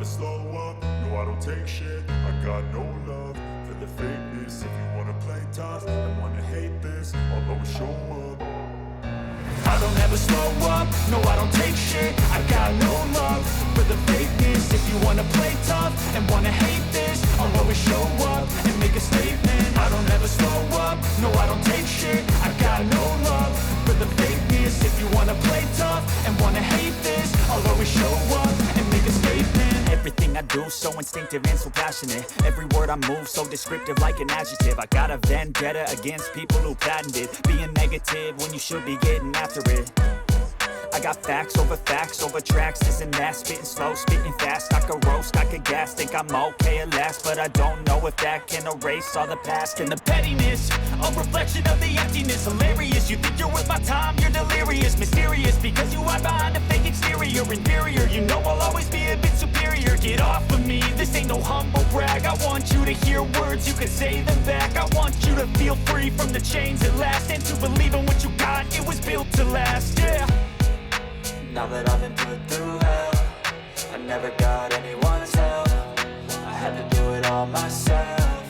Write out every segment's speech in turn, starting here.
slow up, no I don't take shit. I got no love for the fakeness. If you wanna play tough and wanna hate this, I'll always show up. I don't ever slow up, no I don't take shit. I got no love for the fakeness. If you wanna play tough and wanna hate this, I'll always show up and make a statement. I don't ever slow up, no I don't take shit. I got no love for the fakeness. If you wanna play tough and wanna hate this, I'll always show up and make a statement. Everything I do so instinctive and so passionate. Every word I move so descriptive like an adjective. I got a vendetta against people who patented being negative when you should be getting after it. I got facts over tracks, this and that. Spitting slow, spitting fast, I could roast, I could gas. Think I'm okay at last, but I don't know if that can erase all the past. And the pettiness, a reflection of the emptiness. Hilarious, you think you're worth my time, you're delirious. Mysterious, because you hide behind a fake exterior. Inferior, you know I'll always be a bit superior. Get off of me, this ain't no humble brag. I want you to hear words, you can say them back. I want you to feel free from the chains at last, and to believe in what you got, it was built to last, yeah. Now that I've been put through hell, I never got anyone's help. I had to do it all myself.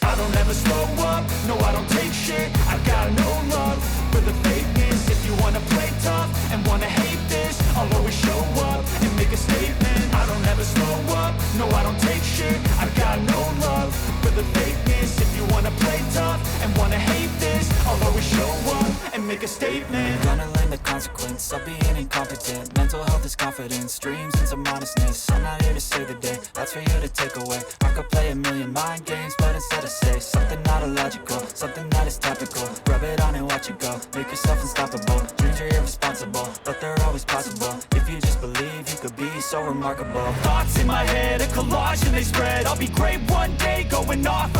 I don't ever slow up, no I don't take shit. I got no love for the fakeness. If you wanna play tough and wanna hate this, I'll always show up and make a statement. I don't ever slow up, no I don't take shit. I got no love for the fakeness. If you wanna play tough and wanna hate this, I'll always show up and make a statement. Gonna learn the consequence of being incompetent. Mental health is confidence, dreams and some honestness. I'm not here to save the day, that's for you to take away. I could play a million mind games, but instead I say something not illogical, something that is topical. Rub it on and watch it go, make yourself unstoppable. Dreams are irresponsible, but they're always possible. If you just believe, you could be so remarkable. Thoughts in my head, a collage and they spread. I'll be great one day, going off